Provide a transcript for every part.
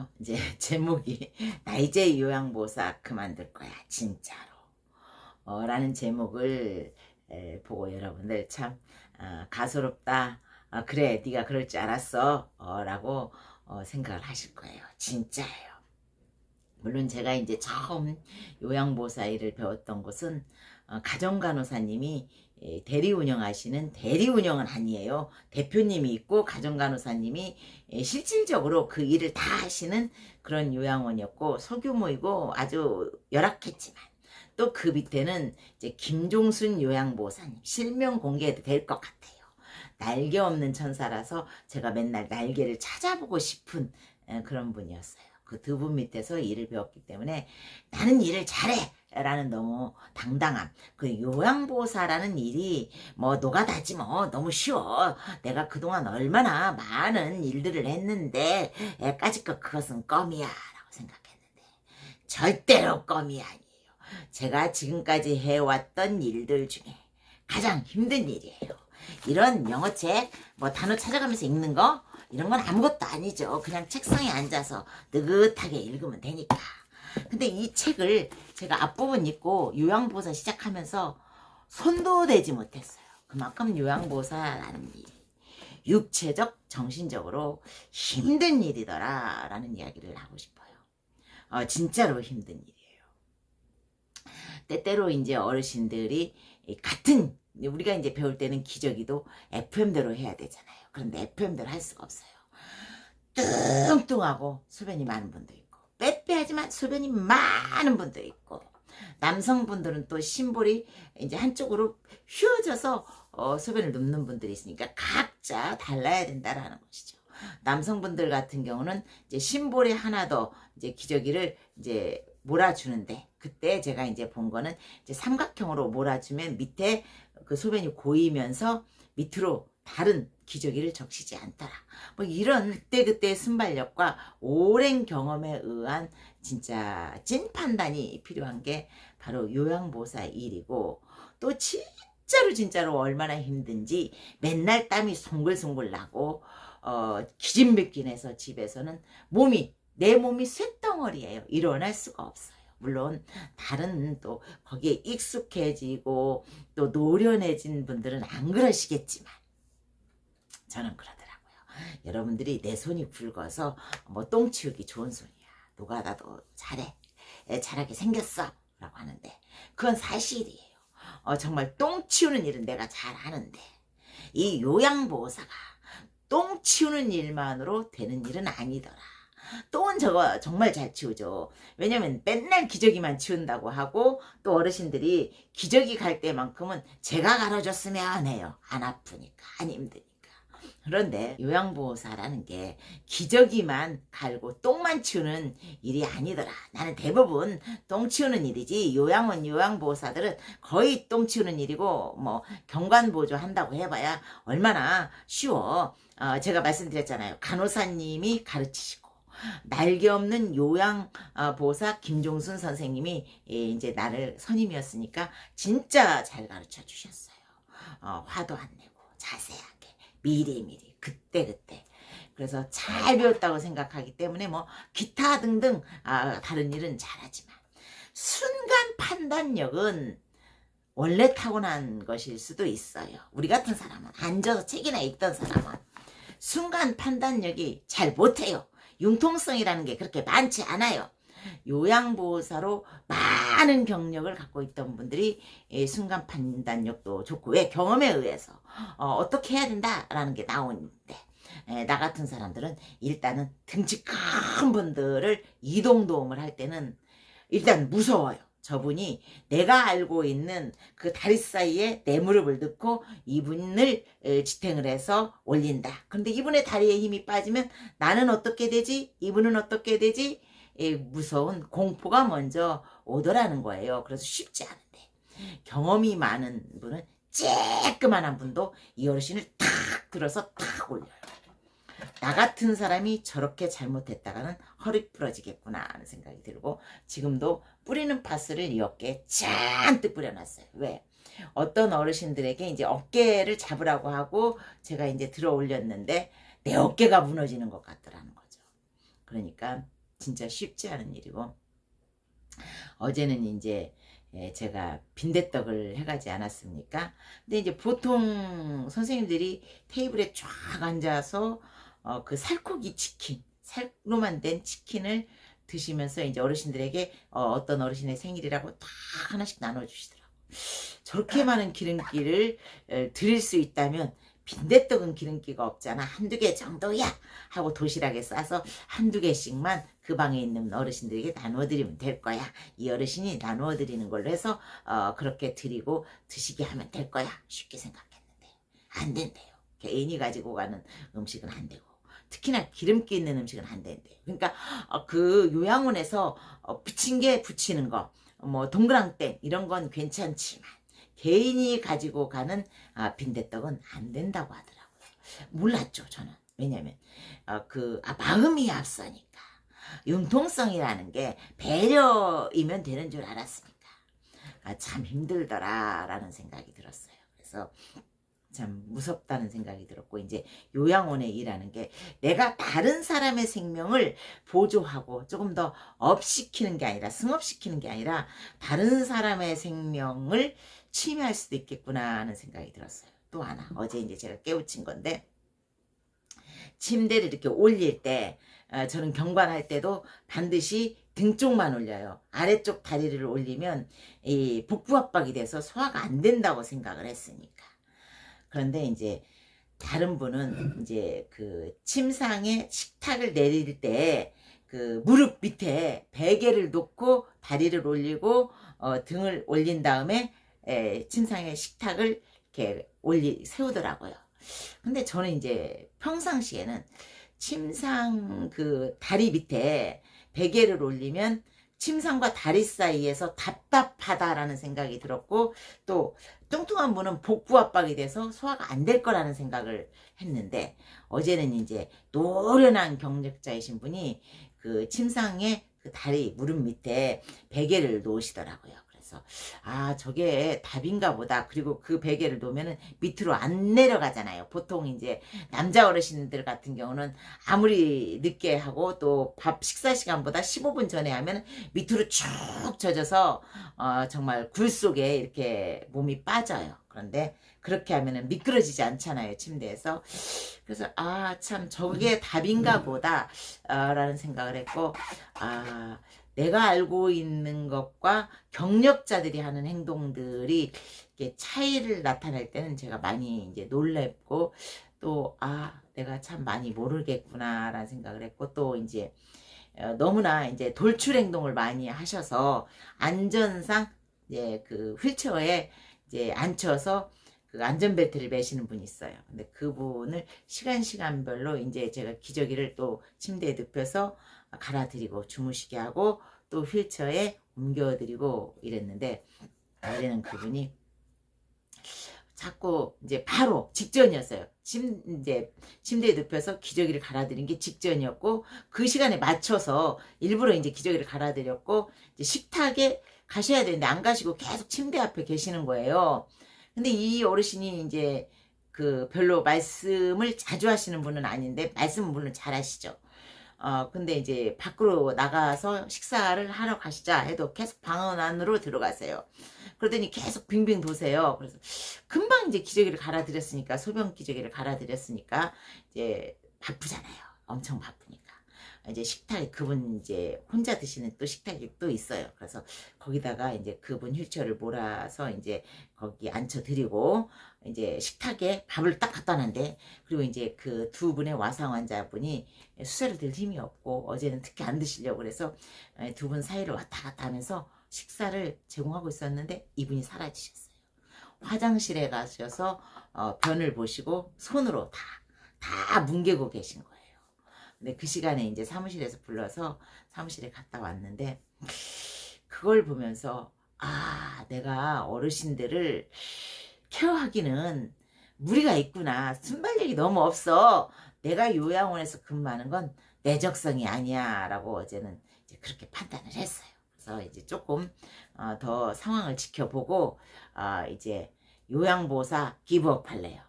있어요. 이제 제목이 나 이제 요양보사 그만둘 거야 진짜로 라는 제목을 보고 여러분들 참 가소롭다, 그래 네가 그럴 줄 알았어 라고 생각을 하실 거예요. 진짜예요. 물론 제가 이제 처음 요양보사 일을 배웠던 곳은 가정간호사님이 대리 운영하시는, 대리 운영은 아니에요. 대표님이 있고 가정간호사님이 실질적으로 그 일을 다 하시는 그런 요양원이었고, 소규모이고 아주 열악했지만 또 그 밑에는 이제 김종순 요양보호사님 실명 공개해도 될 것 같아요. 날개 없는 천사라서 제가 맨날 날개를 찾아보고 싶은 그런 분이었어요. 그 두 분 밑에서 일을 배웠기 때문에 나는 일을 잘해 라는 너무 당당함. 그 요양보호사라는 일이 뭐 노가다지 뭐 너무 쉬워, 내가 그동안 얼마나 많은 일들을 했는데 까짓것 그것은 껌이야 라고 생각했는데 절대로 껌이 아니에요. 제가 지금까지 해왔던 일들 중에 가장 힘든 일이에요. 이런 영어책 뭐 단어 찾아가면서 읽는 거, 이런 건 아무것도 아니죠. 그냥 책상에 앉아서 느긋하게 읽으면 되니까. 근데 이 책을 제가 앞부분 읽고 요양보호사 시작하면서 손도 대지 못했어요. 그만큼 요양보호사라는 일이 육체적, 정신적으로 힘든 일이더라 라는 이야기를 하고 싶어요. 진짜로 힘든 일이에요. 때때로 이제 어르신들이 같은, 우리가 이제 배울 때는 기저귀도 FM대로 해야 되잖아요. 그런데 FM대로 할 수가 없어요. 뚱뚱하고 소변이 많은 분도 있고, 빼빼하지만 소변이 많은 분도 있고, 남성분들은 또 심볼이 이제 한쪽으로 휘어져서 소변을 눕는 분들이 있으니까 각자 달라야 된다라는 것이죠. 남성분들 같은 경우는 이제 심볼에 하나 더 이제 기저귀를 이제 몰아주는데, 그때 제가 이제 본 거는 이제 삼각형으로 몰아주면 밑에 그 소변이 고이면서 밑으로 다른 기저귀를 적시지 않더라. 뭐 이런 그때그때 순발력과 오랜 경험에 의한 진짜 찐 판단이 필요한 게 바로 요양보호사 일이고, 또 진짜로 얼마나 힘든지 맨날 땀이 송글송글 나고 기진맥진해서 집에서는 내 몸이 쇳덩어리예요. 일어날 수가 없어요. 물론 다른 또 거기에 익숙해지고 또 노련해진 분들은 안 그러시겠지만 저는 그러더라고요. 여러분들이 내 손이 굵어서 뭐 똥 치우기 좋은 손이야, 노가다도 잘해, 잘하게 생겼어 라고 하는데 그건 사실이에요. 정말 똥 치우는 일은 내가 잘하는데 이 요양보호사가 똥 치우는 일만으로 되는 일은 아니더라. 똥은 저거 정말 잘 치우죠. 왜냐면 맨날 기저귀만 치운다고 하고, 또 어르신들이 기저귀 갈 때만큼은 제가 갈아줬으면 해요. 안 아프니까, 안 힘드니까. 그런데 요양보호사라는 게 기저귀만 갈고 똥만 치우는 일이 아니더라. 나는 대부분 똥 치우는 일이지, 요양원 요양보호사들은 거의 똥 치우는 일이고 뭐 경관보조 한다고 해봐야 얼마나 쉬워. 제가 말씀드렸잖아요. 간호사님이 가르치시고 날개 없는 요양보호사 김종순 선생님이 이제 나를 선임이었으니까 진짜 잘 가르쳐 주셨어요. 화도 안 내고 자세하게 미리미리 그때그때. 그래서 잘 배웠다고 생각하기 때문에 뭐 기타 등등 다른 일은 잘하지만 순간 판단력은 원래 타고난 것일 수도 있어요. 우리 같은 사람은, 앉아서 책이나 읽던 사람은 순간 판단력이 잘 못해요. 융통성이라는 게 그렇게 많지 않아요. 요양보호사로 많은 경력을 갖고 있던 분들이 순간 판단력도 좋고, 왜? 경험에 의해서 어떻게 해야 된다라는 게 나오는데, 나 같은 사람들은 일단은 등치 큰 분들을 이동도움을 할 때는 일단 무서워요. 저분이 내가 알고 있는 그 다리 사이에 내 무릎을 넣고 이분을 지탱을 해서 올린다. 그런데 이분의 다리에 힘이 빠지면 나는 어떻게 되지? 이분은 어떻게 되지? 무서운 공포가 먼저 오더라는 거예요. 그래서 쉽지 않은데, 경험이 많은 분은, 쬐끄만한 분도 이 어르신을 탁 들어서 탁 올려요. 나 같은 사람이 저렇게 잘못했다가는 허리 부러지겠구나 하는 생각이 들고, 지금도 뿌리는 파스를 이 어깨에 잔뜩 뿌려놨어요. 왜? 어떤 어르신들에게 이제 어깨를 잡으라고 하고 제가 이제 들어 올렸는데 내 어깨가 무너지는 것 같더라는 거죠. 그러니까 진짜 쉽지 않은 일이고, 어제는 이제 제가 빈대떡을 해가지 않았습니까? 근데 이제 보통 선생님들이 테이블에 쫙 앉아서 그 살코기 치킨, 살로만 된 치킨을 드시면서 이제 어르신들에게 어떤 어르신의 생일이라고 다 하나씩 나눠주시더라고요. 저렇게 많은 기름기를 드릴 수 있다면 빈대떡은 기름기가 없잖아. 한두 개 정도야 하고 도시락에 싸서 한두 개씩만 그 방에 있는 어르신들에게 나누어드리면 될 거야. 이 어르신이 나누어드리는 걸로 해서 그렇게 드리고 드시게 하면 될 거야. 쉽게 생각했는데 안 된대요. 개인이 가지고 가는 음식은 안 되고, 특히나 기름기 있는 음식은 안 된대요. 그러니까 그 요양원에서 부친 게 부치는 거, 뭐 동그랑땡 이런 건 괜찮지만 개인이 가지고 가는 빈대떡은 안 된다고 하더라고요. 몰랐죠, 저는. 왜냐면 마음이 앞서니까. 융통성이라는 게 배려이면 되는 줄 알았으니까. 참 힘들더라라는 생각이 들었어요. 그래서 참 무섭다는 생각이 들었고, 이제 요양원에 일하는 게 내가 다른 사람의 생명을 보조하고 조금 더 업시키는 게 아니라, 승업시키는 게 아니라 다른 사람의 생명을 침해할 수도 있겠구나 하는 생각이 들었어요. 또 하나, 어제 이제 제가 깨우친 건데, 침대를 이렇게 올릴 때 저는 경관할 때도 반드시 등 쪽만 올려요. 아래쪽 다리를 올리면 이 복부 압박이 돼서 소화가 안 된다고 생각을 했으니까. 그런데 이제 다른 분은 이제 그 침상에 식탁을 내릴 때 그 무릎 밑에 베개를 놓고 다리를 올리고 등을 올린 다음에 침상에 식탁을 이렇게 세우더라고요. 근데 저는 이제 평상시에는 침상 그 다리 밑에 베개를 올리면 침상과 다리 사이에서 답답하다라는 생각이 들었고, 또 뚱뚱한 분은 복부 압박이 돼서 소화가 안 될 거라는 생각을 했는데, 어제는 이제 노련한 경력자이신 분이 그 침상에 그 다리 무릎 밑에 베개를 놓으시더라고요. 그래서 저게 답인가 보다. 그리고 그 베개를 놓으면은 밑으로 안 내려가잖아요. 보통 이제 남자 어르신들 같은 경우는 아무리 늦게 하고 또 밥 식사 시간보다 15분 전에 하면 밑으로 쭉 젖어서 정말 굴 속에 이렇게 몸이 빠져요. 그런데 그렇게 하면은 미끄러지지 않잖아요, 침대에서. 그래서 참 저게 답인가 보다 라는 생각을 했고, 내가 알고 있는 것과 경력자들이 하는 행동들이 이렇게 차이를 나타낼 때는 제가 많이 이제 놀랬고, 또 내가 참 많이 모르겠구나라는 생각을 했고, 또 이제 너무나 이제 돌출 행동을 많이 하셔서 안전상 이제 그 휠체어에 이제 앉혀서 그 안전벨트를 매시는 분이 있어요. 근데 그분을 시간별로 이제 제가 기저귀를 또 침대에 눕혀서 갈아드리고 주무시게 하고 또 휠체어에 옮겨드리고 이랬는데, 어제는 그분이 자꾸 이제 바로 직전이었어요. 이제 침대에 눕혀서 기저귀를 갈아드린 게 직전이었고, 그 시간에 맞춰서 일부러 이제 기저귀를 갈아드렸고, 이제 식탁에 가셔야 되는데 안 가시고 계속 침대 앞에 계시는 거예요. 근데 이 어르신이 이제 그 별로 말씀을 자주 하시는 분은 아닌데 말씀은 물론 잘 하시죠. 근데 이제 밖으로 나가서 식사를 하러 가시자 해도 계속 방 안으로 들어가세요. 그러더니 계속 빙빙 도세요. 그래서 금방 이제 기저귀를 갈아드렸으니까, 소변 기저귀를 갈아드렸으니까 이제 바쁘잖아요. 엄청 바쁘니까. 이제 식탁에 그분 이제 혼자 드시는 또 식탁이 또 있어요. 그래서 거기다가 이제 그분 휠체어를 몰아서 이제 거기 앉혀드리고, 이제 식탁에 밥을 딱 갖다 놨는데, 그리고 이제 그 두 분의 와상 환자분이 수세를 들 힘이 없고 어제는 특히 안 드시려고 그래서 두 분 사이를 왔다 갔다 하면서 식사를 제공하고 있었는데 이분이 사라지셨어요. 화장실에 가셔서 변을 보시고 손으로 다 뭉개고 계신 거예요. 근데 그 시간에 이제 사무실에서 불러서 사무실에 갔다 왔는데, 그걸 보면서 내가 어르신들을 케어하기는 무리가 있구나. 순발력이 너무 없어. 내가 요양원에서 근무하는 건 내 적성이 아니야 라고 어제는 이제 그렇게 판단을 했어요. 그래서 이제 조금 더 상황을 지켜보고 이제 요양보호사 기부업 할래요.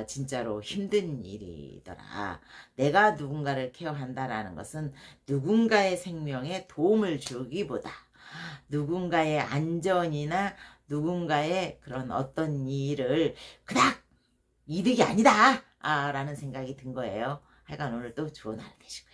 진짜로 힘든 일이더라. 내가 누군가를 케어한다라는 것은 누군가의 생명에 도움을 주기보다 누군가의 안전이나 누군가의 그런 어떤 일을 그닥 이득이 아니다 라는 생각이 든 거예요. 하여간 오늘도 좋은 하루 되시고요.